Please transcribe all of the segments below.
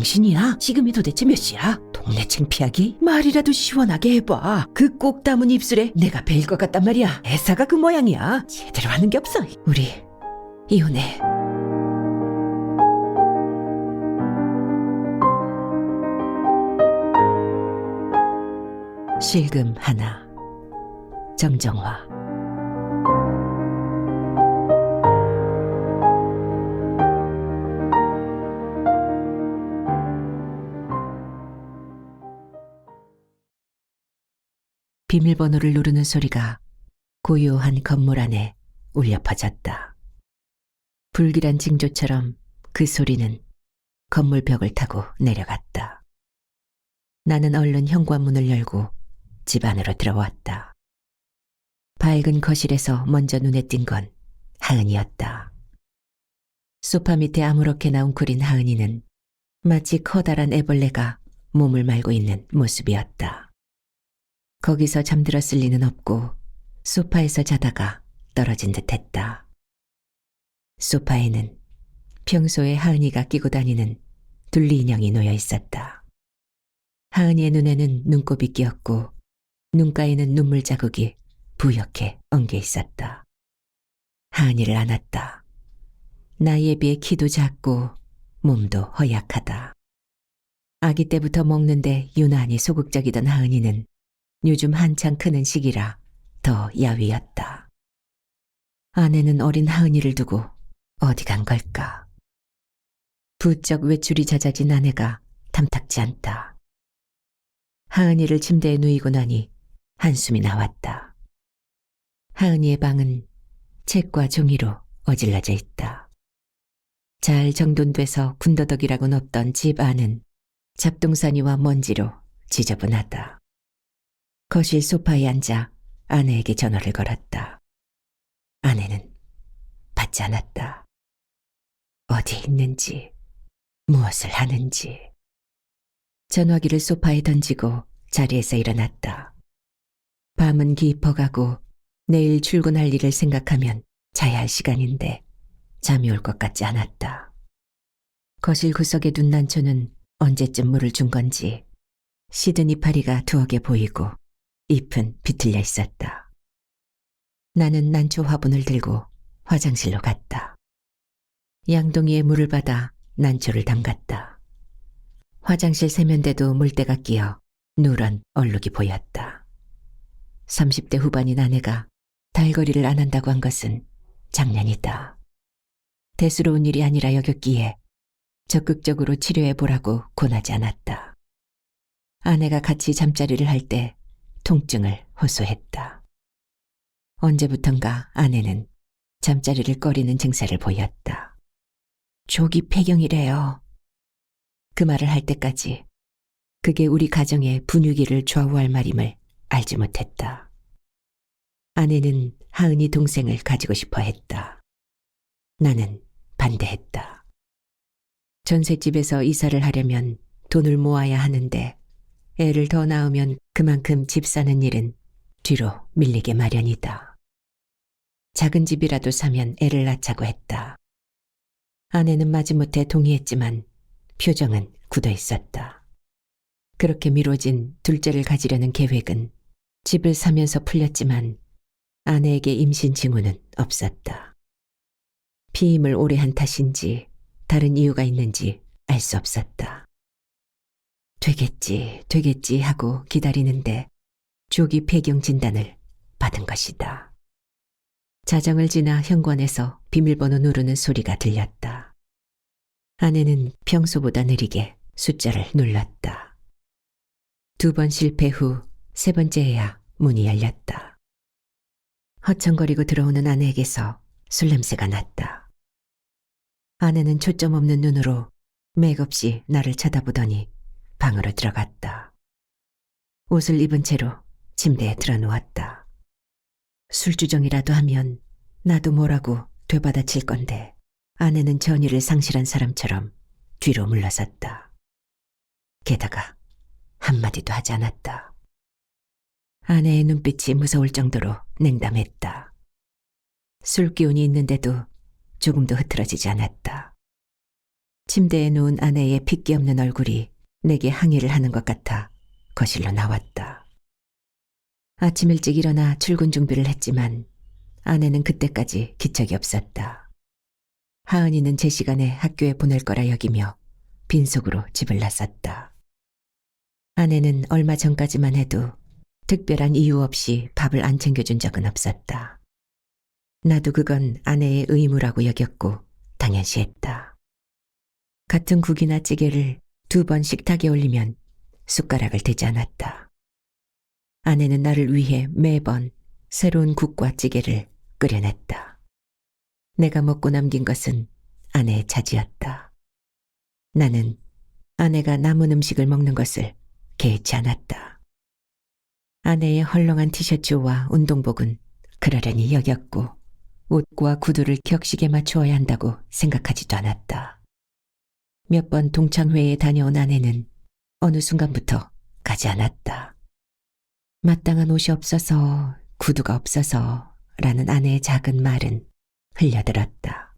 제정신이야? 지금이 도대체 몇 시야? 동네 창피하기? 말이라도 시원하게 해봐. 그 꼭 담은 입술에 내가 베일 것 같단 말이야. 애사가 그 모양이야. 제대로 하는 게 없어. 우리 이혼해. 실금 하나. 정정화. 비밀번호를 누르는 소리가 고요한 건물 안에 울려 퍼졌다. 불길한 징조처럼 그 소리는 건물 벽을 타고 내려갔다. 나는 얼른 현관문을 열고 집 안으로 들어왔다. 밝은 거실에서 먼저 눈에 띈 건 하은이였다. 소파 밑에 아무렇게나 웅크린 하은이는 마치 커다란 애벌레가 몸을 말고 있는 모습이었다. 거기서 잠들었을 리는 없고 소파에서 자다가 떨어진 듯했다. 소파에는 평소에 하은이가 끼고 다니는 둘리 인형이 놓여 있었다. 하은이의 눈에는 눈곱이 끼었고 눈가에는 눈물 자국이 부옇게 엉겨 있었다. 하은이를 안았다. 나이에 비해 키도 작고 몸도 허약하다. 아기 때부터 먹는데 유난히 소극적이던 하은이는 요즘 한창 크는 시기라 더 야위었다. 아내는 어린 하은이를 두고 어디 간 걸까? 부쩍 외출이 잦아진 아내가 탐탁지 않다. 하은이를 침대에 누이고 나니 한숨이 나왔다. 하은이의 방은 책과 종이로 어질러져 있다. 잘 정돈돼서 군더더기라고는 없던 집 안은 잡동사니와 먼지로 지저분하다. 거실 소파에 앉아 아내에게 전화를 걸었다. 아내는 받지 않았다. 어디 있는지, 무엇을 하는지. 전화기를 소파에 던지고 자리에서 일어났다. 밤은 깊어가고 내일 출근할 일을 생각하면 자야 할 시간인데 잠이 올 것 같지 않았다. 거실 구석에 둔 난초는 언제쯤 물을 준 건지 시든 이파리가 두어 개 보이고 잎은 비틀려 있었다. 나는 난초 화분을 들고 화장실로 갔다. 양동이에 물을 받아 난초를 담갔다. 화장실 세면대도 물때가 끼어 누런 얼룩이 보였다. 30대 후반인 아내가 달거리를 안 한다고 한 것은 장난이다. 대수로운 일이 아니라 여겼기에 적극적으로 치료해보라고 권하지 않았다. 아내가 같이 잠자리를 할 때 통증을 호소했다. 언제부턴가 아내는 잠자리를 꺼리는 증세를 보였다. 조기 폐경이래요. 그 말을 할 때까지 그게 우리 가정의 분위기를 좌우할 말임을 알지 못했다. 아내는 하은이 동생을 가지고 싶어 했다. 나는 반대했다. 전셋집에서 이사를 하려면 돈을 모아야 하는데 애를 더 낳으면 그만큼 집 사는 일은 뒤로 밀리게 마련이다. 작은 집이라도 사면 애를 낳자고 했다. 아내는 마지못해 동의했지만 표정은 굳어 있었다. 그렇게 미뤄진 둘째를 가지려는 계획은 집을 사면서 풀렸지만 아내에게 임신 징후는 없었다. 피임을 오래 한 탓인지 다른 이유가 있는지 알 수 없었다. 되겠지 하고 기다리는데 조기 폐경 진단을 받은 것이다. 자정을 지나 현관에서 비밀번호 누르는 소리가 들렸다. 아내는 평소보다 느리게 숫자를 눌렀다. 2번 실패 후 3번째에야 문이 열렸다. 허청거리고 들어오는 아내에게서 술 냄새가 났다. 아내는 초점 없는 눈으로 맥없이 나를 쳐다보더니 방으로 들어갔다. 옷을 입은 채로 침대에 들어누웠다. 술주정이라도 하면 나도 뭐라고 되받아칠 건데 아내는 전의를 상실한 사람처럼 뒤로 물러섰다. 게다가 한마디도 하지 않았다. 아내의 눈빛이 무서울 정도로 냉담했다. 술 기운이 있는데도 조금도 흐트러지지 않았다. 침대에 누운 아내의 핏기 없는 얼굴이 내게 항의를 하는 것 같아 거실로 나왔다. 아침 일찍 일어나 출근 준비를 했지만 아내는 그때까지 기척이 없었다. 하은이는 제 시간에 학교에 보낼 거라 여기며 빈속으로 집을 나섰다. 아내는 얼마 전까지만 해도 특별한 이유 없이 밥을 안 챙겨준 적은 없었다. 나도 그건 아내의 의무라고 여겼고 당연시했다. 같은 국이나 찌개를 2번 식탁에 올리면 숟가락을 대지 않았다. 아내는 나를 위해 매번 새로운 국과 찌개를 끓여냈다. 내가 먹고 남긴 것은 아내의 차지였다. 나는 아내가 남은 음식을 먹는 것을 개의치 않았다. 아내의 헐렁한 티셔츠와 운동복은 그러려니 여겼고 옷과 구두를 격식에 맞추어야 한다고 생각하지도 않았다. 몇 번 동창회에 다녀온 아내는 어느 순간부터 가지 않았다. 마땅한 옷이 없어서, 구두가 없어서 라는 아내의 작은 말은 흘려들었다.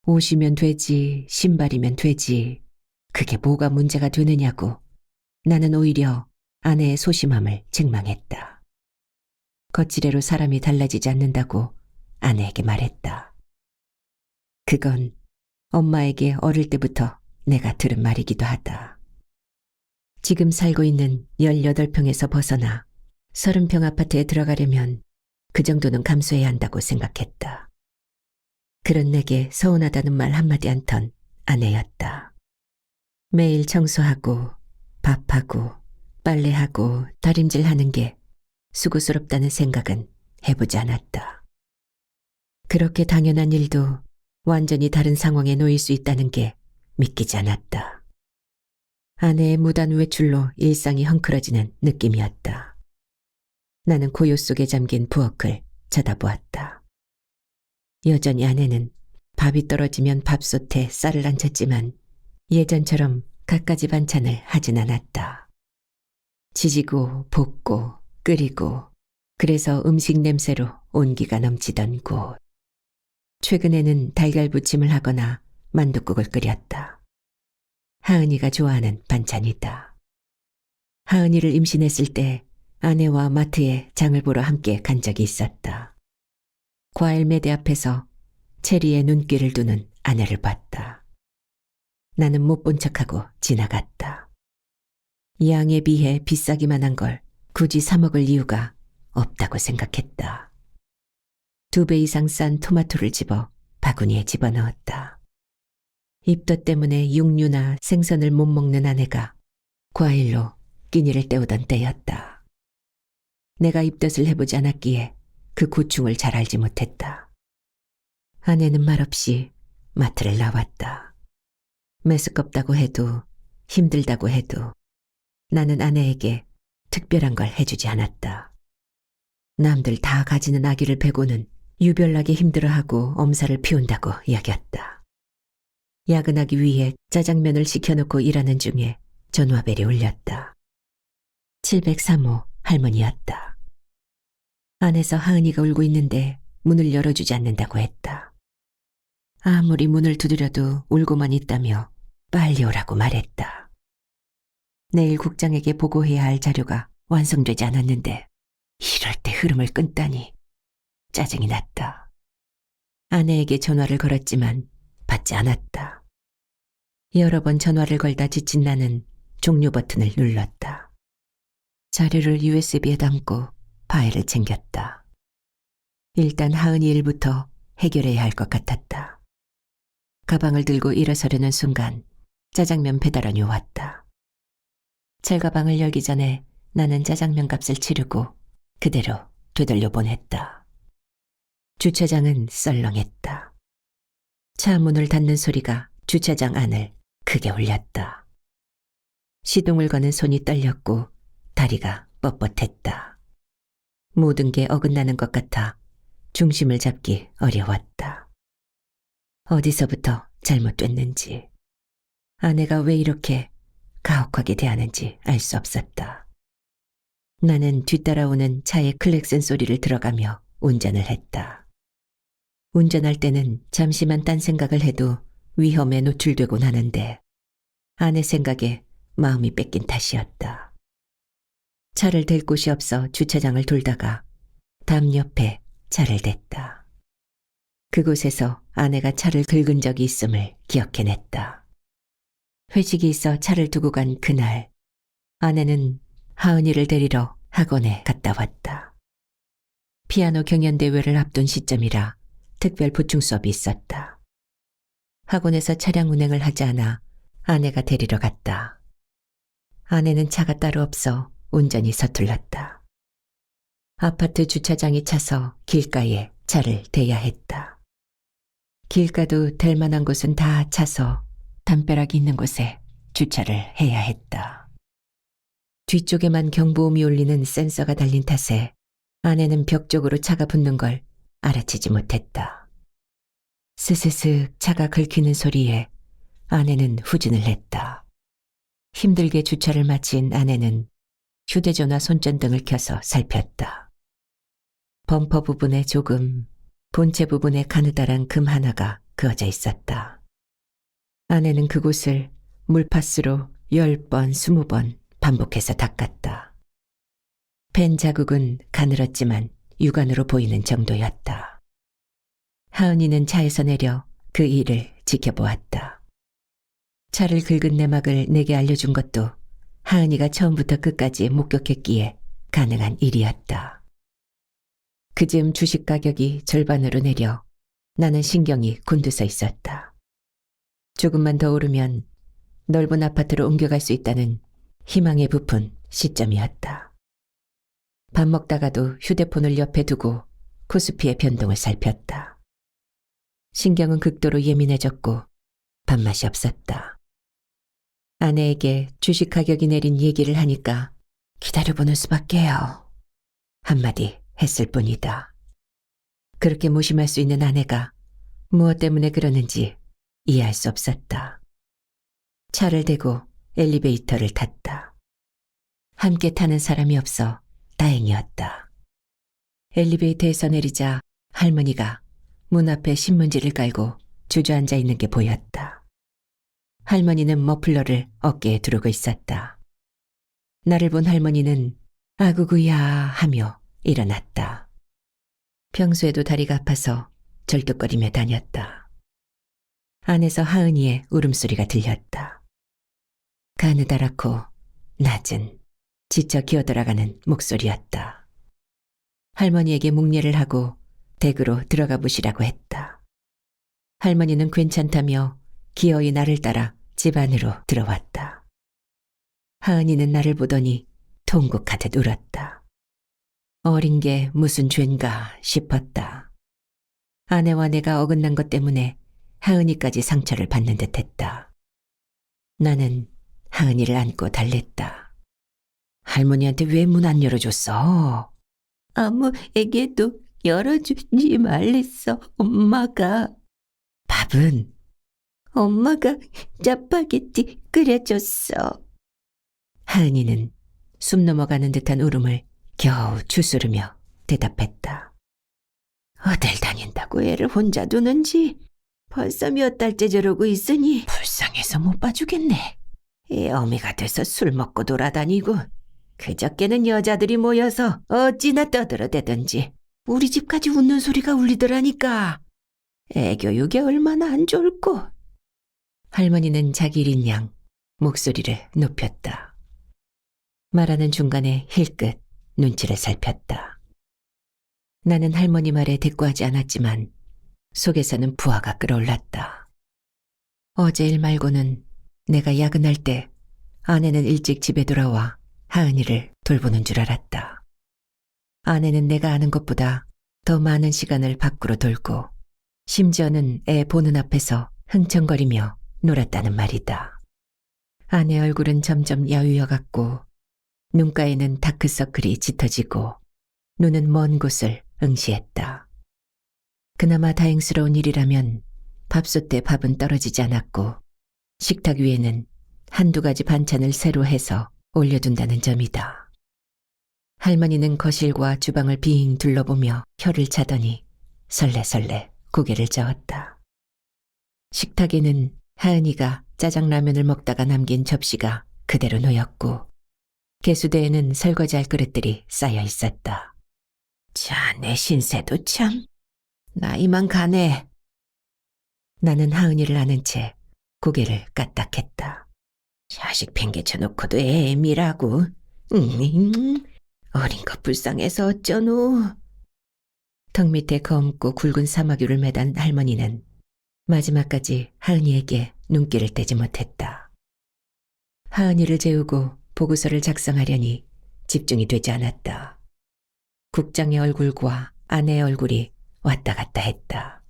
옷이면 되지, 신발이면 되지, 그게 뭐가 문제가 되느냐고 나는 오히려 아내의 소심함을 책망했다. 거칠애로 사람이 달라지지 않는다고 아내에게 말했다. 그건 엄마에게 어릴 때부터 내가 들은 말이기도 하다. 지금 살고 있는 18평에서 벗어나 30평 아파트에 들어가려면 그 정도는 감수해야 한다고 생각했다. 그런 내게 서운하다는 말 한마디 않던 아내였다. 매일 청소하고 밥하고 빨래하고 다림질하는 게 수고스럽다는 생각은 해보지 않았다. 그렇게 당연한 일도 완전히 다른 상황에 놓일 수 있다는 게 믿기지 않았다. 아내의 무단 외출로 일상이 헝클어지는 느낌이었다. 나는 고요 속에 잠긴 부엌을 쳐다보았다. 여전히 아내는 밥이 떨어지면 밥솥에 쌀을 얹혔지만 예전처럼 갖가지 반찬을 하진 않았다. 지지고 볶고 끓이고 그래서 음식 냄새로 온기가 넘치던 곳. 최근에는 달걀 부침을 하거나 만둣국을 끓였다. 하은이가 좋아하는 반찬이다. 하은이를 임신했을 때 아내와 마트에 장을 보러 함께 간 적이 있었다. 과일 매대 앞에서 체리에 눈길을 두는 아내를 봤다. 나는 못 본 척하고 지나갔다. 양에 비해 비싸기만 한 걸 굳이 사 먹을 이유가 없다고 생각했다. 2배 이상 싼 토마토를 집어 바구니에 집어넣었다. 입덧 때문에 육류나 생선을 못 먹는 아내가 과일로 끼니를 때우던 때였다. 내가 입덧을 해보지 않았기에 그 고충을 잘 알지 못했다. 아내는 말없이 마트를 나왔다. 메스껍다고 해도 힘들다고 해도 나는 아내에게 특별한 걸 해주지 않았다. 남들 다 가지는 아기를 베고는 유별나게 힘들어하고 엄살을 피운다고 여겼다. 야근하기 위해 짜장면을 시켜놓고 일하는 중에 전화벨이 울렸다. 703호 할머니였다. 안에서 하은이가 울고 있는데 문을 열어주지 않는다고 했다. 아무리 문을 두드려도 울고만 있다며 빨리 오라고 말했다. 내일 국장에게 보고해야 할 자료가 완성되지 않았는데 이럴 때 흐름을 끊다니 짜증이 났다. 아내에게 전화를 걸었지만 받지 않았다. 여러 번 전화를 걸다 지친 나는 종료 버튼을 눌렀다. 자료를 USB에 담고 파일을 챙겼다. 일단 하은이 일부터 해결해야 할 것 같았다. 가방을 들고 일어서려는 순간 짜장면 배달원이 왔다. 철가방을 열기 전에 나는 짜장면 값을 치르고 그대로 되돌려 보냈다. 주차장은 썰렁했다. 차 문을 닫는 소리가 주차장 안을 크게 울렸다. 시동을 거는 손이 떨렸고 다리가 뻣뻣했다. 모든 게 어긋나는 것 같아 중심을 잡기 어려웠다. 어디서부터 잘못됐는지, 아내가 왜 이렇게 가혹하게 대하는지 알 수 없었다. 나는 뒤따라오는 차의 클렉슨 소리를 들어가며 운전을 했다. 운전할 때는 잠시만 딴 생각을 해도 위험에 노출되고 나는데 아내 생각에 마음이 뺏긴 탓이었다. 차를 댈 곳이 없어 주차장을 돌다가 담 옆에 차를 댔다. 그곳에서 아내가 차를 긁은 적이 있음을 기억해냈다. 회식이 있어 차를 두고 간 그날, 아내는 하은이를 데리러 학원에 갔다 왔다. 피아노 경연대회를 앞둔 시점이라 특별 보충 수업이 있었다. 학원에서 차량 운행을 하지 않아 아내가 데리러 갔다. 아내는 차가 따로 없어 운전이 서툴렀다. 아파트 주차장이 차서 길가에 차를 대야 했다. 길가도 될 만한 곳은 다 차서 담벼락이 있는 곳에 주차를 해야 했다. 뒤쪽에만 경보음이 울리는 센서가 달린 탓에 아내는 벽 쪽으로 차가 붙는 걸 알아채지 못했다. 스스슥 차가 긁히는 소리에 아내는 후진을 했다. 힘들게 주차를 마친 아내는 휴대전화 손전등을 켜서 살폈다. 범퍼 부분에 조금, 본체 부분에 가느다란 금 하나가 그어져 있었다. 아내는 그곳을 물파스로 10번, 20번 반복해서 닦았다. 펜 자국은 가늘었지만 육안으로 보이는 정도였다. 하은이는 차에서 내려 그 일을 지켜보았다. 차를 긁은 내막을 내게 알려준 것도 하은이가 처음부터 끝까지 목격했기에 가능한 일이었다. 그즈음 주식 가격이 절반으로 내려 나는 신경이 곤두서 있었다. 조금만 더 오르면 넓은 아파트로 옮겨갈 수 있다는 희망에 부푼 시점이었다. 밥 먹다가도 휴대폰을 옆에 두고 코스피의 변동을 살폈다. 신경은 극도로 예민해졌고 밥맛이 없었다. 아내에게 주식 가격이 내린 얘기를 하니까 기다려보는 수밖에요. 한마디 했을 뿐이다. 그렇게 무심할 수 있는 아내가 무엇 때문에 그러는지 이해할 수 없었다. 차를 대고 엘리베이터를 탔다. 함께 타는 사람이 없어 다행이었다. 엘리베이터에서 내리자 할머니가 문 앞에 신문지를 깔고 주저앉아 있는 게 보였다. 할머니는 머플러를 어깨에 두르고 있었다. 나를 본 할머니는 아구구야 하며 일어났다. 평소에도 다리가 아파서 절뚝거리며 다녔다. 안에서 하은이의 울음소리가 들렸다. 가느다랗고 낮은 지쳐 기어들어가는 목소리였다. 할머니에게 묵례를 하고 댁으로 들어가 보시라고 했다. 할머니는 괜찮다며 기어이 나를 따라 집 안으로 들어왔다. 하은이는 나를 보더니 통곡하듯 울었다. 어린 게 무슨 죄인가 싶었다. 아내와 내가 어긋난 것 때문에 하은이까지 상처를 받는 듯했다. 나는 하은이를 안고 달랬다. 할머니한테 왜 문 안 열어줬어? 아무에게도 열어주지 말랬어, 엄마가. 밥은? 엄마가 짜파게티 끓여줬어. 하은이는 숨 넘어가는 듯한 울음을 겨우 추스르며 대답했다. 어딜 다닌다고 애를 혼자 두는지 벌써 몇 달째 저러고 있으니 불쌍해서 못 봐주겠네. 애 어미가 돼서 술 먹고 돌아다니고 그저께는 여자들이 모여서 어찌나 떠들어대든지 우리 집까지 웃는 소리가 울리더라니까. 애 교육에 얼마나 안 좋을꼬. 할머니는 자기 일인 양 목소리를 높였다. 말하는 중간에 힐끗 눈치를 살폈다. 나는 할머니 말에 대꾸하지 않았지만 속에서는 부하가 끓어올랐다. 어제 일 말고는 내가 야근할 때 아내는 일찍 집에 돌아와 하은이를 돌보는 줄 알았다. 아내는 내가 아는 것보다 더 많은 시간을 밖으로 돌고 심지어는 애 보는 앞에서 흥청거리며 놀았다는 말이다. 아내 얼굴은 점점 야위어갔고 눈가에는 다크서클이 짙어지고 눈은 먼 곳을 응시했다. 그나마 다행스러운 일이라면 밥솥에 밥은 떨어지지 않았고 식탁 위에는 한두 가지 반찬을 새로 해서 올려둔다는 점이다. 할머니는 거실과 주방을 빙 둘러보며 혀를 차더니 설레설레 고개를 저었다. 식탁에는 하은이가 짜장라면을 먹다가 남긴 접시가 그대로 놓였고 개수대에는 설거지할 그릇들이 쌓여 있었다. 자네 신세도 참 나이만 가네. 나는 하은이를 아는 채 고개를 까딱했다. 자식 팽개쳐놓고도 애미라고. 어린 것 불쌍해서 어쩌노. 턱 밑에 검고 굵은 사마귀를 매단 할머니는 마지막까지 하은이에게 눈길을 떼지 못했다. 하은이를 재우고 보고서를 작성하려니 집중이 되지 않았다. 국장의 얼굴과 아내의 얼굴이 왔다 갔다 했다.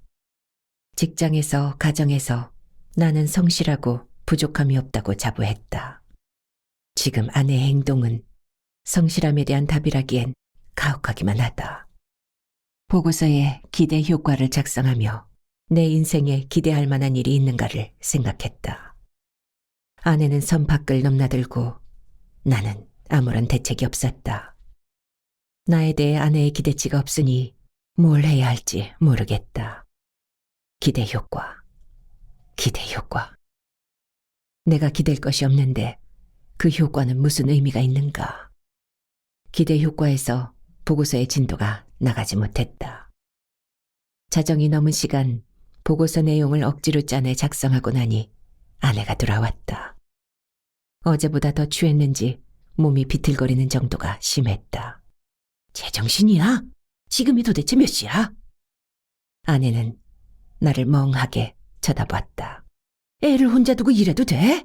직장에서 가정에서 나는 성실하고 부족함이 없다고 자부했다. 지금 아내의 행동은 성실함에 대한 답이라기엔 가혹하기만 하다. 보고서에 기대 효과를 작성하며 내 인생에 기대할 만한 일이 있는가를 생각했다. 아내는 선 밖을 넘나들고 나는 아무런 대책이 없었다. 나에 대해 아내의 기대치가 없으니 뭘 해야 할지 모르겠다. 기대 효과, 기대 효과. 내가 기댈 것이 없는데 그 효과는 무슨 의미가 있는가? 기대 효과에서 보고서의 진도가 나가지 못했다. 자정이 넘은 시간 보고서 내용을 억지로 짜내 작성하고 나니 아내가 돌아왔다. 어제보다 더 취했는지 몸이 비틀거리는 정도가 심했다. 제정신이야? 지금이 도대체 몇 시야? 아내는 나를 멍하게 쳐다봤다. 애를 혼자 두고 일해도 돼?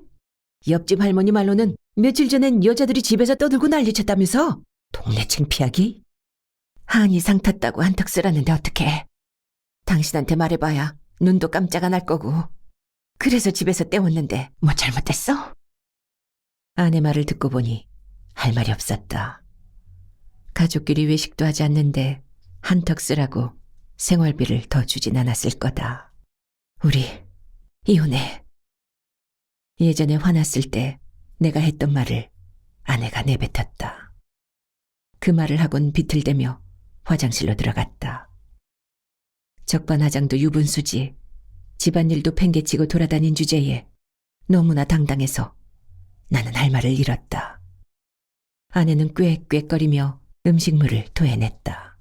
옆집 할머니 말로는 며칠 전엔 여자들이 집에서 떠들고 난리쳤다면서? 동네 창피하기? 한이 상 탔다고 한턱 쓰라는데 어떡해. 당신한테 말해봐야 눈도 깜짝 안 할 거고. 그래서 집에서 때웠는데 뭐 잘못됐어? 아내 말을 듣고 보니 할 말이 없었다. 가족끼리 외식도 하지 않는데 한턱 쓰라고 생활비를 더 주진 않았을 거다. 우리 이혼해. 예전에 화났을 때 내가 했던 말을 아내가 내뱉었다. 그 말을 하곤 비틀대며 화장실로 들어갔다. 적반하장도 유분수지 집안일도 팽개치고 돌아다닌 주제에 너무나 당당해서 나는 할 말을 잃었다. 아내는 꾀꾀거리며 음식물을 토해냈다.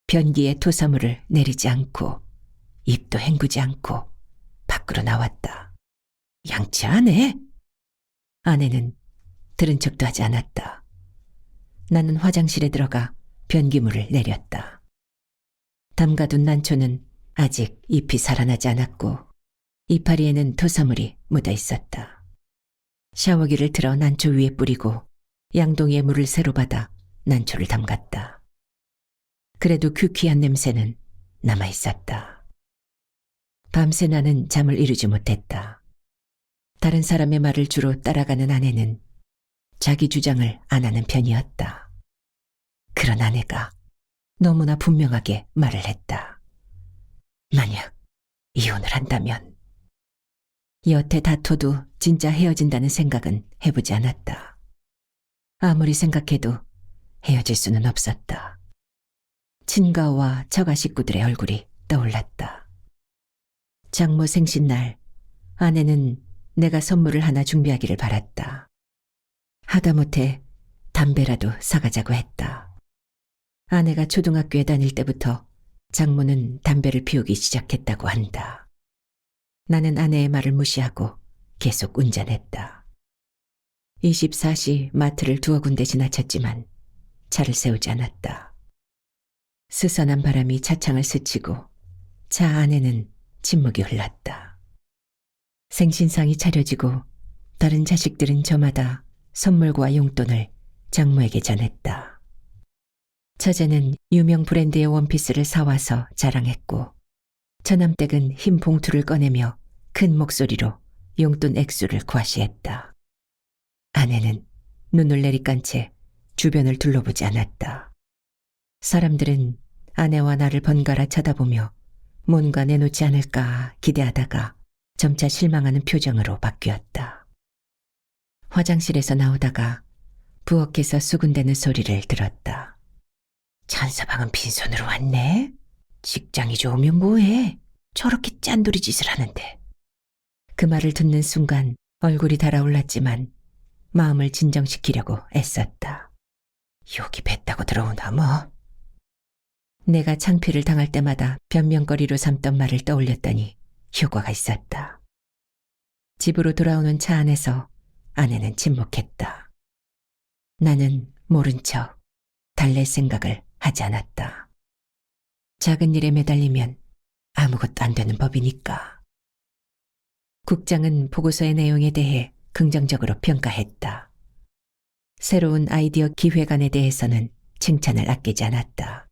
변기에 토사물을 내리지 않고 입도 헹구지 않고 밖으로 나왔다. 양치하네? 아내는 들은 척도 하지 않았다. 나는 화장실에 들어가 변기물을 내렸다. 담가둔 난초는 아직 잎이 살아나지 않았고 이파리에는 토사물이 묻어 있었다. 샤워기를 틀어 난초 위에 뿌리고 양동이에 물을 새로 받아 난초를 담갔다. 그래도 큐퀴한 냄새는 남아 있었다. 밤새 나는 잠을 이루지 못했다. 다른 사람의 말을 주로 따라가는 아내는 자기 주장을 안 하는 편이었다. 그런 아내가 너무나 분명하게 말을 했다. 만약 이혼을 한다면. 여태 다퉈도 진짜 헤어진다는 생각은 해보지 않았다. 아무리 생각해도 헤어질 수는 없었다. 친가와 처가 식구들의 얼굴이 떠올랐다. 장모 생신날 아내는 내가 선물을 하나 준비하기를 바랐다. 하다못해 담배라도 사가자고 했다. 아내가 초등학교에 다닐 때부터 장모는 담배를 피우기 시작했다고 한다. 나는 아내의 말을 무시하고 계속 운전했다. 24시 마트를 두어 군데 지나쳤지만 차를 세우지 않았다. 스선한 바람이 차창을 스치고 차 안에는 침묵이 흘렀다. 생신상이 차려지고 다른 자식들은 저마다 선물과 용돈을 장모에게 전했다. 처제는 유명 브랜드의 원피스를 사와서 자랑했고 처남댁은 흰 봉투를 꺼내며 큰 목소리로 용돈 액수를 과시했다. 아내는 눈을 내리깐 채 주변을 둘러보지 않았다. 사람들은 아내와 나를 번갈아 쳐다보며 뭔가 내놓지 않을까 기대하다가 점차 실망하는 표정으로 바뀌었다. 화장실에서 나오다가 부엌에서 수군대는 소리를 들었다. 찬서방은 빈손으로 왔네? 직장이 좋으면 뭐해? 저렇게 짠돌이 짓을 하는데. 그 말을 듣는 순간 얼굴이 달아올랐지만 마음을 진정시키려고 애썼다. 욕이 뱉다고 들어오나 뭐. 내가 창피를 당할 때마다 변명거리로 삼던 말을 떠올렸더니 효과가 있었다. 집으로 돌아오는 차 안에서 아내는 침묵했다. 나는 모른 척 달랠 생각을 하지 않았다. 작은 일에 매달리면 아무것도 안 되는 법이니까. 국장은 보고서의 내용에 대해 긍정적으로 평가했다. 새로운 아이디어 기획안에 대해서는 칭찬을 아끼지 않았다.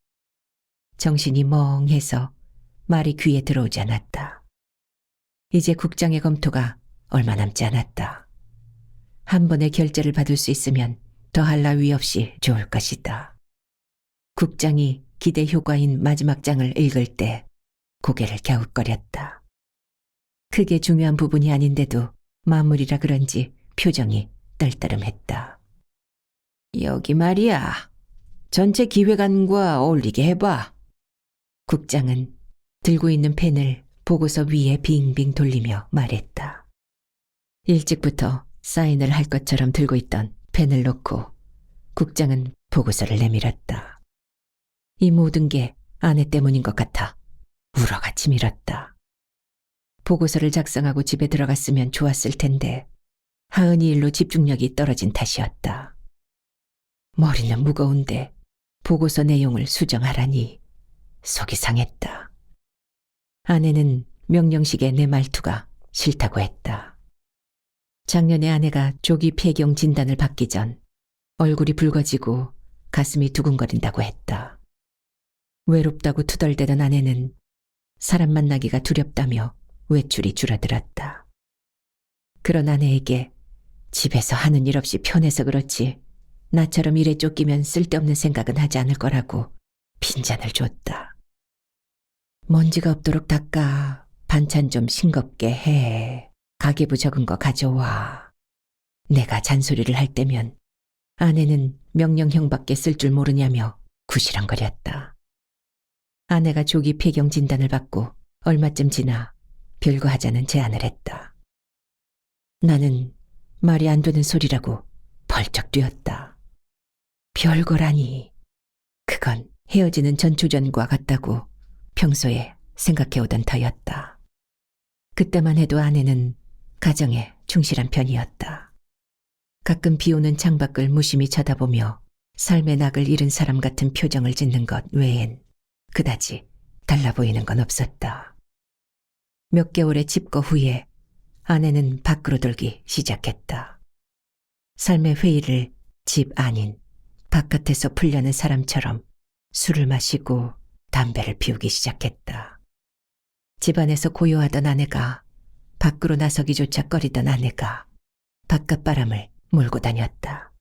정신이 멍해서 말이 귀에 들어오지 않았다. 이제 국장의 검토가 얼마 남지 않았다. 한 번의 결제를 받을 수 있으면 더할 나위 없이 좋을 것이다. 국장이 기대 효과인 마지막 장을 읽을 때 고개를 갸웃거렸다. 크게 중요한 부분이 아닌데도 마무리라 그런지 표정이 떨떠름했다. 여기 말이야. 전체 기획안과 어울리게 해봐. 국장은 들고 있는 펜을 보고서 위에 빙빙 돌리며 말했다. 일찍부터 사인을 할 것처럼 들고 있던 펜을 놓고 국장은 보고서를 내밀었다. 이 모든 게 아내 때문인 것 같아 울어같이 밀었다. 보고서를 작성하고 집에 들어갔으면 좋았을 텐데 하은이 일로 집중력이 떨어진 탓이었다. 머리는 무거운데 보고서 내용을 수정하라니 속이 상했다. 아내는 명령식의 내 말투가 싫다고 했다. 작년에 아내가 조기 폐경 진단을 받기 전 얼굴이 붉어지고 가슴이 두근거린다고 했다. 외롭다고 투덜대던 아내는 사람 만나기가 두렵다며 외출이 줄어들었다. 그런 아내에게 집에서 하는 일 없이 편해서 그렇지 나처럼 일에 쫓기면 쓸데없는 생각은 하지 않을 거라고 빈잔을 줬다. 먼지가 없도록 닦아. 반찬 좀 싱겁게 해. 가계부 적은 거 가져와. 내가 잔소리를 할 때면 아내는 명령형밖에 쓸 줄 모르냐며 구시렁거렸다. 아내가 조기 폐경 진단을 받고 얼마쯤 지나 별거 하자는 제안을 했다. 나는 말이 안 되는 소리라고 벌쩍 뛰었다. 별거라니. 그건 헤어지는 전초전과 같다고 평소에 생각해오던 터였다. 그때만 해도 아내는 가정에 충실한 편이었다. 가끔 비오는 창밖을 무심히 쳐다보며 삶의 낙을 잃은 사람 같은 표정을 짓는 것 외엔 그다지 달라 보이는 건 없었다. 몇 개월의 집거 후에 아내는 밖으로 돌기 시작했다. 삶의 회의를 집 아닌 바깥에서 풀려는 사람처럼 술을 마시고 담배를 피우기 시작했다. 집안에서 고요하던 아내가 밖으로 나서기조차 꺼리던 아내가 바깥바람을 몰고 다녔다.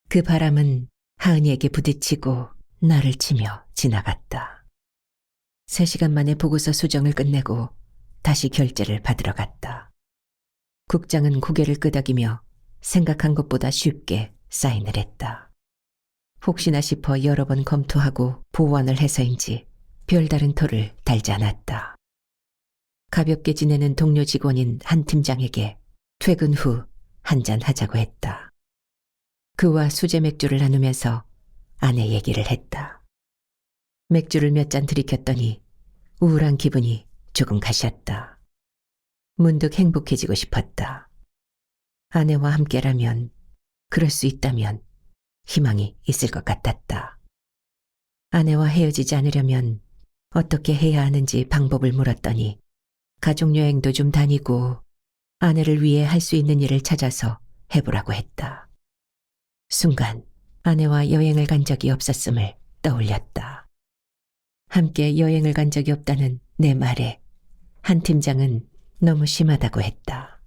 그 바람은 하은이에게 부딪히고 나를 치며 지나갔다. 3시간 만에 보고서 수정을 끝내고 다시 결제를 받으러 갔다. 국장은 고개를 끄덕이며 생각한 것보다 쉽게 사인을 했다. 혹시나 싶어 여러 번 검토하고 보완을 해서인지 별다른 토를 달지 않았다. 가볍게 지내는 동료 직원인 한 팀장에게 퇴근 후 한잔 하자고 했다. 그와 수제 맥주를 나누면서 아내 얘기를 했다. 맥주를 몇 잔 들이켰더니 우울한 기분이 조금 가셨다. 문득 행복해지고 싶었다. 아내와 함께라면, 그럴 수 있다면 희망이 있을 것 같았다. 아내와 헤어지지 않으려면 어떻게 해야 하는지 방법을 물었더니 가족여행도 좀 다니고 아내를 위해 할 수 있는 일을 찾아서 해보라고 했다. 순간 아내와 여행을 간 적이 없었음을 떠올렸다. 함께 여행을 간 적이 없다는 내 말에 한 팀장은 너무 심하다고 했다.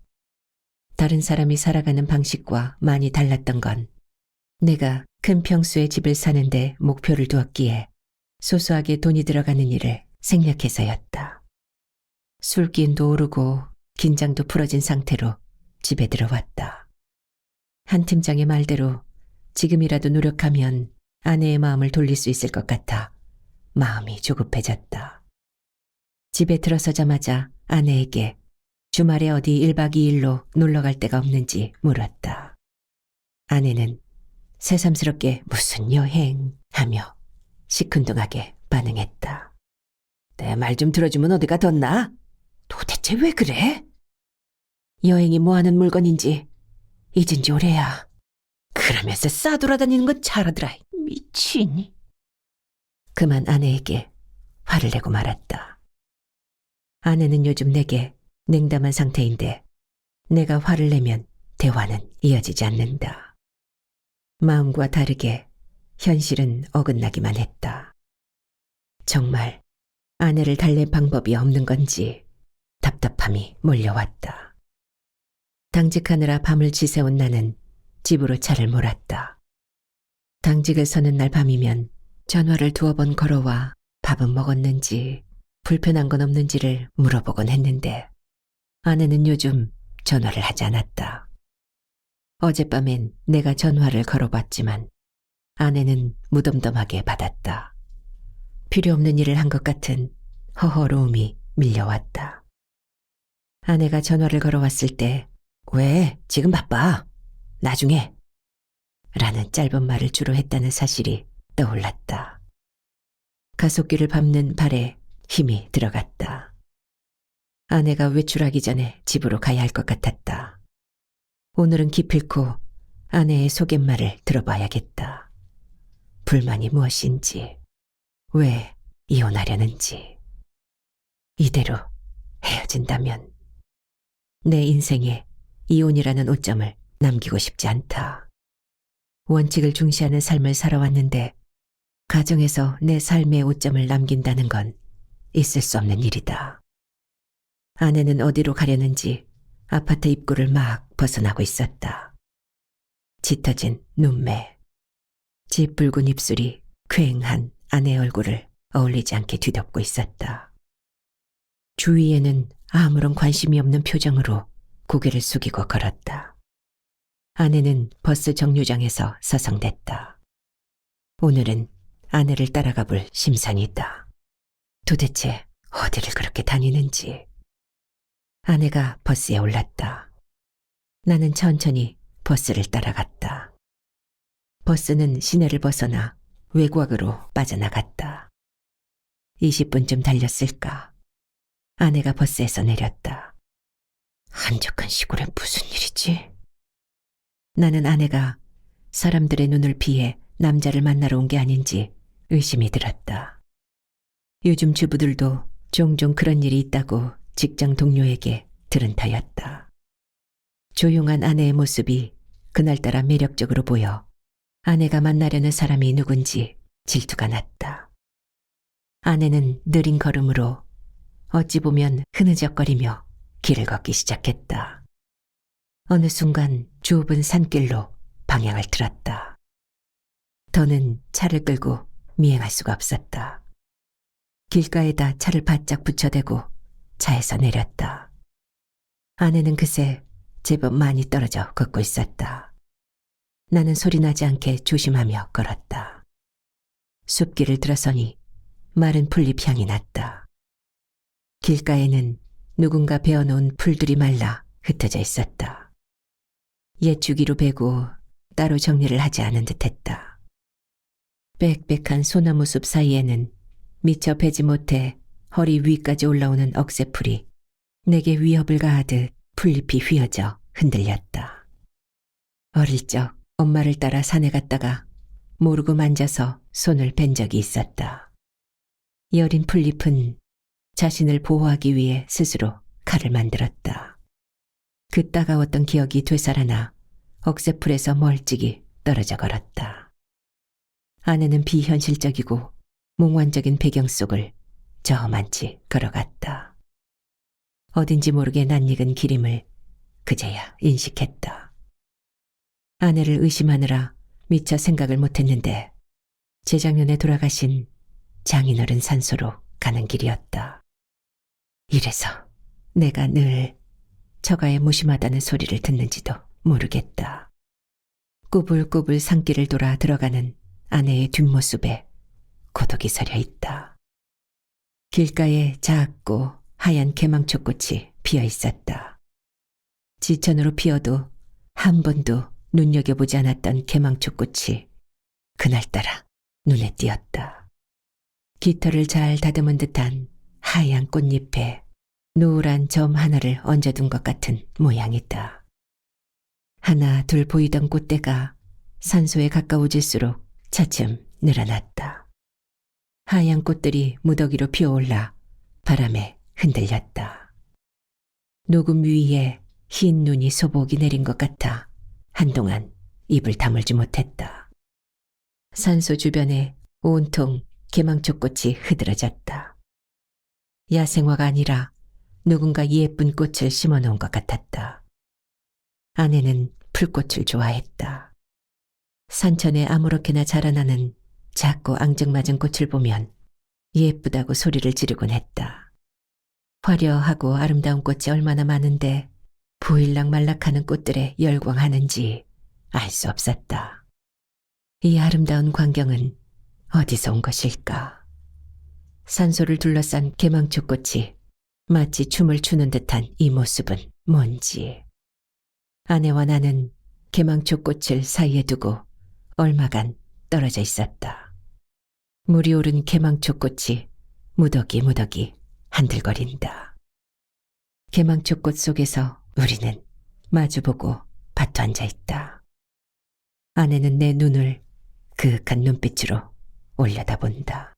다른 사람이 살아가는 방식과 많이 달랐던 건 내가 큰 평수의 집을 사는데 목표를 두었기에 소소하게 돈이 들어가는 일을 생략해서였다. 술기운도 오르고 긴장도 풀어진 상태로 집에 들어왔다. 한 팀장의 말대로 지금이라도 노력하면 아내의 마음을 돌릴 수 있을 것 같아 마음이 조급해졌다. 집에 들어서자마자 아내에게 주말에 어디 1박 2일로 놀러 갈 데가 없는지 물었다. 아내는 새삼스럽게 무슨 여행 하며 시큰둥하게 반응했다. 내 말 좀 들어주면 어디가 덧나? 도대체 왜 그래? 여행이 뭐하는 물건인지 잊은 지 오래야. 그러면서 싸돌아다니는 건 잘하더라. 미친. 그만 아내에게 화를 내고 말았다. 아내는 요즘 내게 냉담한 상태인데 내가 화를 내면 대화는 이어지지 않는다. 마음과 다르게 현실은 어긋나기만 했다. 정말 아내를 달랠 방법이 없는 건지 답답함이 몰려왔다. 당직하느라 밤을 지새운 나는 집으로 차를 몰았다. 당직을 서는 날 밤이면 전화를 2번 걸어와 밥은 먹었는지 불편한 건 없는지를 물어보곤 했는데 아내는 요즘 전화를 하지 않았다. 어젯밤엔 내가 전화를 걸어봤지만 아내는 무덤덤하게 받았다. 필요 없는 일을 한 것 같은 허허로움이 밀려왔다. 아내가 전화를 걸어왔을 때 왜 지금 바빠? 나중에 라는 짧은 말을 주로 했다는 사실이 떠올랐다. 가속기를 밟는 발에 힘이 들어갔다. 아내가 외출하기 전에 집으로 가야 할 것 같았다. 오늘은 기필코 아내의 속갯말을 들어봐야겠다. 불만이 무엇인지, 왜 이혼하려는지. 이대로 헤어진다면 내 인생에 이혼이라는 오점을 남기고 싶지 않다. 원칙을 중시하는 삶을 살아왔는데 가정에서 내 삶의 오점을 남긴다는 건 있을 수 없는 일이다. 아내는 어디로 가려는지 아파트 입구를 막 벗어나고 있었다. 짙어진 눈매, 짙붉은 입술이 퀭한 아내 얼굴을 어울리지 않게 뒤덮고 있었다. 주위에는 아무런 관심이 없는 표정으로 고개를 숙이고 걸었다. 아내는 버스 정류장에서 서성댔다. 오늘은 아내를 따라가 볼 심산이 있다. 도대체 어디를 그렇게 다니는지. 아내가 버스에 올랐다. 나는 천천히 버스를 따라갔다. 버스는 시내를 벗어나 외곽으로 빠져나갔다. 20분쯤 달렸을까. 아내가 버스에서 내렸다. 한적한 시골에 무슨 일이지? 나는 아내가 사람들의 눈을 피해 남자를 만나러 온 게 아닌지 의심이 들었다. 요즘 주부들도 종종 그런 일이 있다고 직장 동료에게 들은 터였다. 조용한 아내의 모습이 그날따라 매력적으로 보여 아내가 만나려는 사람이 누군지 질투가 났다. 아내는 느린 걸음으로 어찌 보면 흐느적거리며 길을 걷기 시작했다. 어느 순간 좁은 산길로 방향을 틀었다. 더는 차를 끌고 미행할 수가 없었다. 길가에다 차를 바짝 붙여대고 차에서 내렸다. 아내는 그새 제법 많이 떨어져 걷고 있었다. 나는 소리나지 않게 조심하며 걸었다. 숲길을 들어서니 마른 풀잎 향이 났다. 길가에는 누군가 베어놓은 풀들이 말라 흩어져 있었다. 옛 주기로 베고 따로 정리를 하지 않은 듯했다. 빽빽한 소나무 숲 사이에는 미처 베지 못해 허리 위까지 올라오는 억새풀이 내게 위협을 가하듯 풀잎이 휘어져 흔들렸다. 어릴 적 엄마를 따라 산에 갔다가 모르고 만져서 손을 벤 적이 있었다. 여린 풀잎은 자신을 보호하기 위해 스스로 칼을 만들었다. 그 따가웠던 기억이 되살아나 억새풀에서 멀찍이 떨어져 걸었다. 아내는 비현실적이고 몽환적인 배경 속을 저만치 걸어갔다. 어딘지 모르게 낯익은 기림을 그제야 인식했다. 아내를 의심하느라 미처 생각을 못했는데 재작년에 돌아가신 장인어른 산소로 가는 길이었다. 이래서 내가 늘 처가에 무심하다는 소리를 듣는지도 모르겠다. 꾸불꾸불 산길을 돌아 들어가는 아내의 뒷모습에 고독이 서려 있다. 길가에 작고 하얀 개망초꽃이 피어 있었다. 지천으로 피어도 한 번도 눈여겨보지 않았던 개망초꽃이 그날따라 눈에 띄었다. 깃털을 잘 다듬은 듯한 하얀 꽃잎에 노란 점 하나를 얹어둔 것 같은 모양이다. 하나 둘 보이던 꽃대가 산소에 가까워질수록 차츰 늘어났다. 하얀 꽃들이 무더기로 피어올라 바람에 흔들렸다. 녹음 위에 흰 눈이 소복이 내린 것 같아 한동안 입을 다물지 못했다. 산소 주변에 온통 개망초꽃이 흐드러졌다. 야생화가 아니라 누군가 예쁜 꽃을 심어놓은 것 같았다. 아내는 풀꽃을 좋아했다. 산천에 아무렇게나 자라나는 작고 앙증맞은 꽃을 보면 예쁘다고 소리를 지르곤 했다. 화려하고 아름다운 꽃이 얼마나 많은데 보일락말락하는 꽃들에 열광하는지 알 수 없었다. 이 아름다운 광경은 어디서 온 것일까? 산소를 둘러싼 개망초꽃이 마치 춤을 추는 듯한 이 모습은 뭔지. 아내와 나는 개망초꽃을 사이에 두고 얼마간 떨어져 있었다. 물이 오른 개망초꽃이 무더기 한들거린다. 개망초꽃 속에서 우리는 마주보고 받쳐 앉아 있다. 아내는 내 눈을 그윽한 눈빛으로 올려다본다.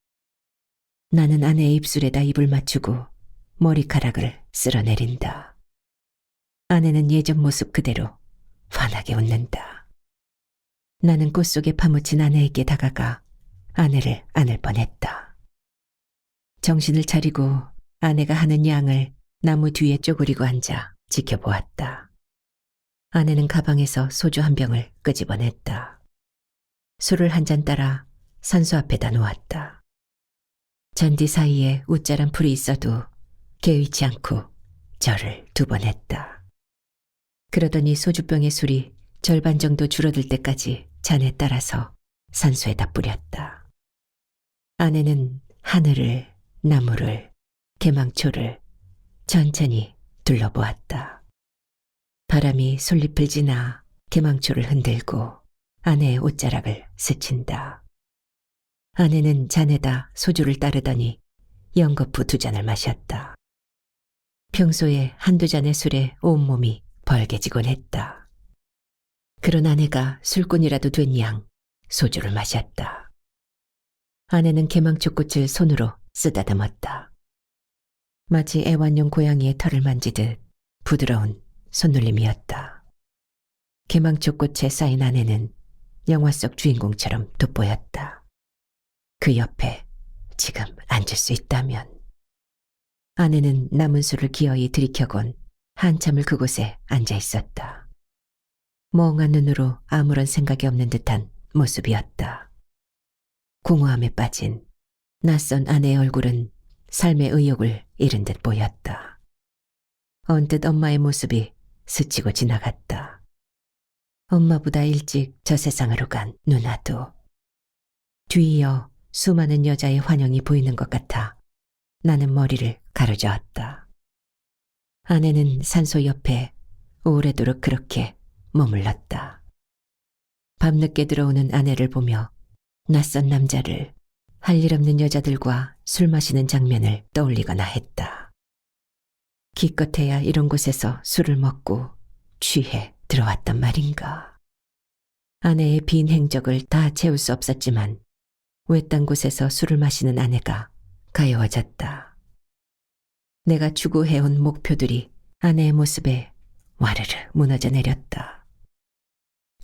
나는 아내의 입술에다 입을 맞추고 머리카락을 쓸어내린다. 아내는 예전 모습 그대로 환하게 웃는다. 나는 꽃 속에 파묻힌 아내에게 다가가 아내를 안을 뻔했다. 정신을 차리고 아내가 하는 양을 나무 뒤에 쪼그리고 앉아 지켜보았다. 아내는 가방에서 소주 한 병을 끄집어냈다. 술을 한 잔 따라 산소 앞에다 놓았다. 잔디 사이에 웃자란 풀이 있어도 개의치 않고 절을 2번 했다. 그러더니 소주병의 술이 절반 정도 줄어들 때까지 잔에 따라서 산소에다 뿌렸다. 아내는 하늘을, 나무를, 개망초를 천천히 둘러보았다. 바람이 솔잎을 지나 개망초를 흔들고 아내의 옷자락을 스친다. 아내는 잔에다 소주를 따르더니 연거푸 2잔을 마셨다. 평소에 1-2잔의 술에 온몸이 벌개지곤 했다. 그런 아내가 술꾼이라도 된 양 소주를 마셨다. 아내는 개망초꽃을 손으로 쓰다듬었다. 마치 애완용 고양이의 털을 만지듯 부드러운 손놀림이었다. 개망초꽃에 쌓인 아내는 영화 속 주인공처럼 돋보였다. 그 옆에 지금 앉을 수 있다면. 아내는 남은 술을 기어이 들이켜곤 한참을 그곳에 앉아 있었다. 멍한 눈으로 아무런 생각이 없는 듯한 모습이었다. 공허함에 빠진 낯선 아내의 얼굴은 삶의 의욕을 잃은 듯 보였다. 언뜻 엄마의 모습이 스치고 지나갔다. 엄마보다 일찍 저 세상으로 간 누나도. 뒤이어 수많은 여자의 환영이 보이는 것 같아 나는 머리를 가로저었다. 아내는 산소 옆에 오래도록 그렇게 머물렀다. 밤늦게 들어오는 아내를 보며 낯선 남자를, 할 일 없는 여자들과 술 마시는 장면을 떠올리거나 했다. 기껏해야 이런 곳에서 술을 먹고 취해 들어왔단 말인가. 아내의 빈 행적을 다 채울 수 없었지만 외딴 곳에서 술을 마시는 아내가 가여워졌다. 내가 추구해온 목표들이 아내의 모습에 와르르 무너져 내렸다.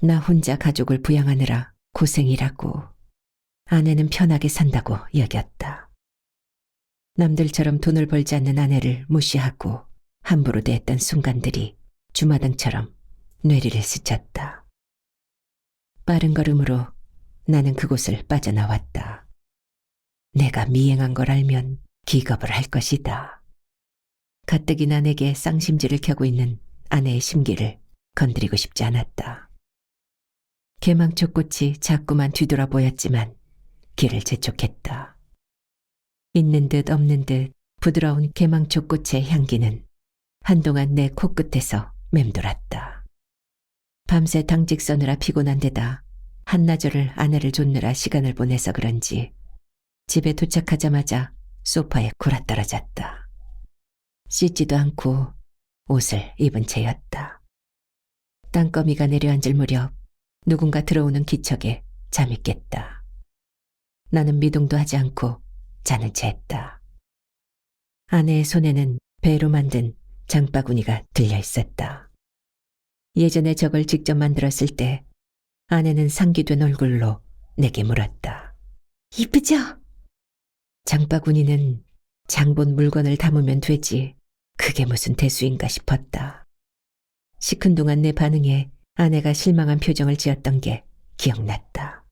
나 혼자 가족을 부양하느라 고생이라고 아내는 편하게 산다고 여겼다. 남들처럼 돈을 벌지 않는 아내를 무시하고 함부로 대했던 순간들이 주마등처럼 뇌리를 스쳤다. 빠른 걸음으로 나는 그곳을 빠져나왔다. 내가 미행한 걸 알면 기겁을 할 것이다. 가뜩이나 내게 쌍심지를 켜고 있는 아내의 심기를 건드리고 싶지 않았다. 개망초꽃이 자꾸만 뒤돌아 보였지만 길을 재촉했다. 있는 듯 없는 듯 부드러운 개망초꽃의 향기는 한동안 내 코끝에서 맴돌았다. 밤새 당직 서느라 피곤한 데다 한나절을 아내를 좇느라 시간을 보내서 그런지 집에 도착하자마자 소파에 굴아떨어졌다. 씻지도 않고 옷을 입은 채였다. 땅거미가 내려앉을 무렵 누군가 들어오는 기척에 잠이 깼다. 나는 미동도 하지 않고 자는 채 했다. 아내의 손에는 배로 만든 장바구니가 들려 있었다. 예전에 저걸 직접 만들었을 때 아내는 상기된 얼굴로 내게 물었다. 이쁘죠? 장바구니는 장본 물건을 담으면 되지. 그게 무슨 대수인가 싶었다. 시큰둥한 내 반응에 아내가 실망한 표정을 지었던 게 기억났다.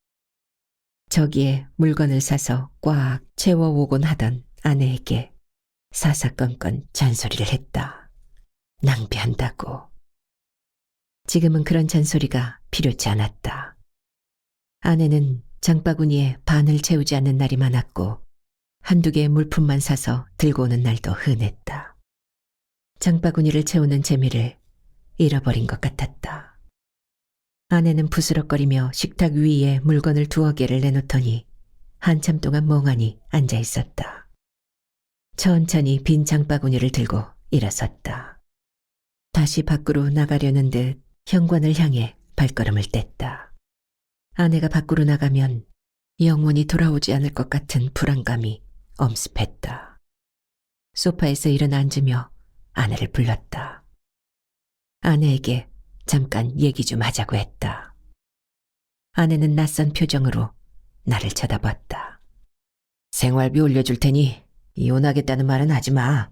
저기에 물건을 사서 꽉 채워오곤 하던 아내에게 사사건건 잔소리를 했다. 낭비한다고. 지금은 그런 잔소리가 필요치 않았다. 아내는 장바구니에 반을 채우지 않는 날이 많았고 한두 개의 물품만 사서 들고 오는 날도 흔했다. 장바구니를 채우는 재미를 잃어버린 것 같았다. 아내는 부스럭거리며 식탁 위에 물건을 두어 개를 내놓더니 한참 동안 멍하니 앉아 있었다. 천천히 빈 장바구니를 들고 일어섰다. 다시 밖으로 나가려는 듯 현관을 향해 발걸음을 뗐다. 아내가 밖으로 나가면 영원히 돌아오지 않을 것 같은 불안감이 엄습했다. 소파에서 일어나 앉으며 아내를 불렀다. 아내에게 잠깐 얘기 좀 하자고 했다. 아내는 낯선 표정으로 나를 쳐다봤다. 생활비 올려줄 테니 이혼하겠다는 말은 하지 마.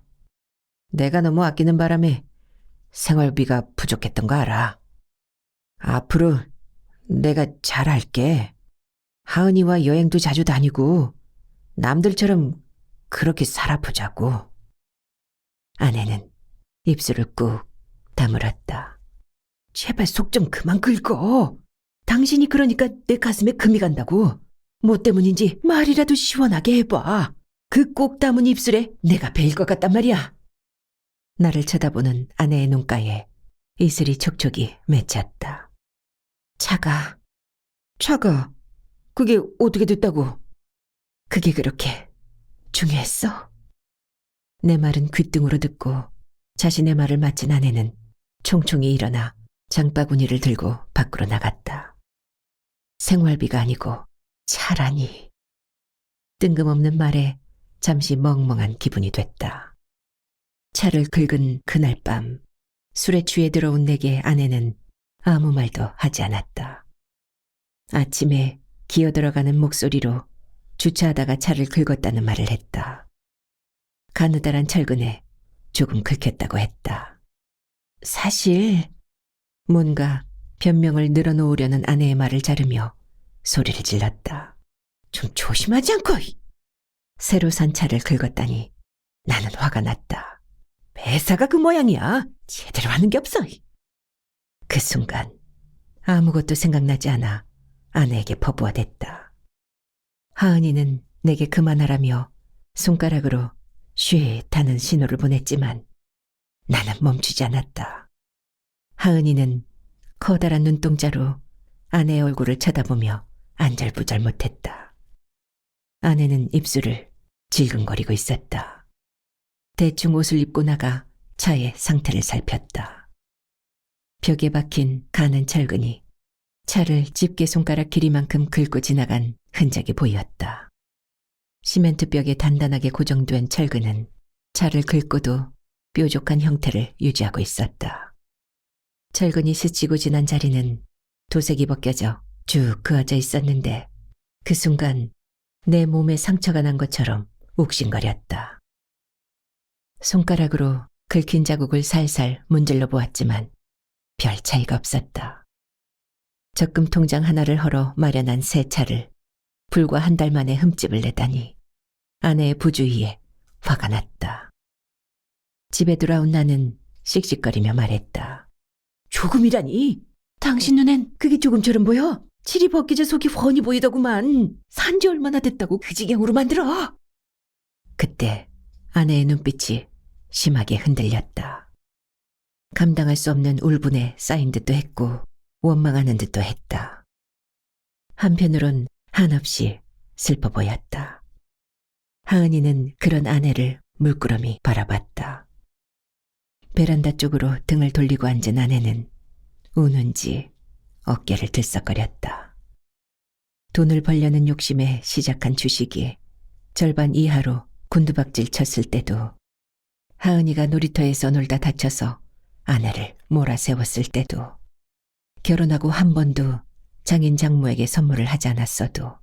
내가 너무 아끼는 바람에 생활비가 부족했던 거 알아. 앞으로 내가 잘할게. 하은이와 여행도 자주 다니고 남들처럼 그렇게 살아보자고. 아내는 입술을 꾹 다물었다. 제발 속 좀 그만 긁어. 당신이 그러니까 내 가슴에 금이 간다고. 뭐 때문인지 말이라도 시원하게 해봐. 그 꼭 담은 입술에 내가 베일 것 같단 말이야. 나를 쳐다보는 아내의 눈가에 이슬이 촉촉이 맺혔다. 차가. 그게 어떻게 됐다고? 그게 그렇게 중요했어? 내 말은 귓등으로 듣고 자신의 말을 마친 아내는 총총히 일어나 장바구니를 들고 밖으로 나갔다. 생활비가 아니고 차라니. 뜬금없는 말에 잠시 멍멍한 기분이 됐다. 차를 긁은 그날 밤 술에 취해 들어온 내게 아내는 아무 말도 하지 않았다. 아침에 기어들어가는 목소리로 주차하다가 차를 긁었다는 말을 했다. 가느다란 철근에 조금 긁혔다고 했다. 사실 뭔가 변명을 늘어놓으려는 아내의 말을 자르며 소리를 질렀다. 좀 조심하지 않고. 새로 산 차를 긁었다니 나는 화가 났다. 매사가 그 모양이야. 제대로 하는 게 없어. 그 순간 아무것도 생각나지 않아 아내에게 퍼부어댔다. 하은이는 내게 그만하라며 손가락으로 쉿 하는 신호를 보냈지만 나는 멈추지 않았다. 하은이는 커다란 눈동자로 아내의 얼굴을 쳐다보며 안절부절 못했다. 아내는 입술을 질근거리고 있었다. 대충 옷을 입고 나가 차의 상태를 살폈다. 벽에 박힌 가는 철근이 차를 집게 손가락 길이만큼 긁고 지나간 흔적이 보였다. 시멘트 벽에 단단하게 고정된 철근은 차를 긁고도 뾰족한 형태를 유지하고 있었다. 철근이 스치고 지난 자리는 도색이 벗겨져 쭉 그어져 있었는데 그 순간 내 몸에 상처가 난 것처럼 욱신거렸다. 손가락으로 긁힌 자국을 살살 문질러 보았지만 별 차이가 없었다. 적금 통장 하나를 헐어 마련한 새 차를 불과 한 달 만에 흠집을 내다니 아내의 부주의에 화가 났다. 집에 돌아온 나는 씩씩거리며 말했다. 조금이라니? 당신 눈엔 그게 조금처럼 보여? 칠이 벗기자 속이 훤히 보이더구만. 산지 얼마나 됐다고 그 지경으로 만들어? 그때 아내의 눈빛이 심하게 흔들렸다. 감당할 수 없는 울분에 쌓인 듯도 했고 원망하는 듯도 했다. 한편으론 한없이 슬퍼 보였다. 하은이는 그런 아내를 물끄러미 바라봤다. 베란다 쪽으로 등을 돌리고 앉은 아내는 우는지 어깨를 들썩거렸다. 돈을 벌려는 욕심에 시작한 주식이 절반 이하로 곤두박질 쳤을 때도, 하은이가 놀이터에서 놀다 다쳐서 아내를 몰아세웠을 때도, 결혼하고 한 번도 장인 장모에게 선물을 하지 않았어도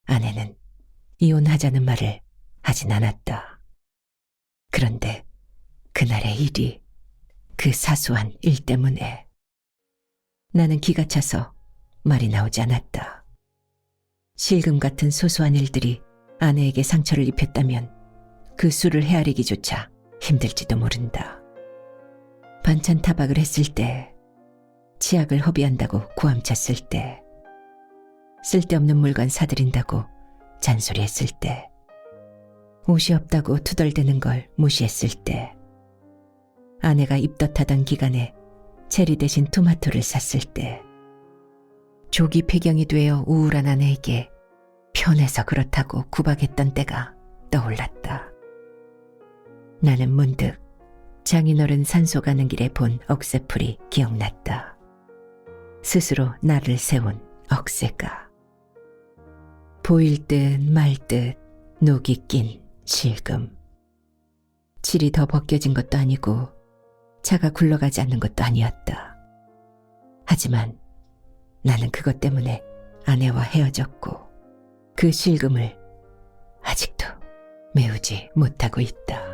아내는 이혼하자는 말을 하진 않았다. 그런데 그날의 일이, 그 사소한 일 때문에 나는 기가 차서 말이 나오지 않았다. 실금 같은 소소한 일들이 아내에게 상처를 입혔다면 그 수를 헤아리기조차 힘들지도 모른다. 반찬 타박을 했을 때, 치약을 허비한다고 고함쳤을 때, 쓸데없는 물건 사들인다고 잔소리했을 때, 옷이 없다고 투덜대는 걸 무시했을 때, 아내가 입덧하던 기간에 체리 대신 토마토를 샀을 때, 조기 폐경이 되어 우울한 아내에게 편해서 그렇다고 구박했던 때가 떠올랐다. 나는 문득 장인어른 산소 가는 길에 본 억새풀이 기억났다. 스스로 나를 세운 억새가. 보일 듯 말 듯 녹이 낀 실금. 칠이 더 벗겨진 것도 아니고 차가 굴러가지 않는 것도 아니었다. 하지만 나는 그것 때문에 아내와 헤어졌고 그 실금을 아직도 메우지 못하고 있다.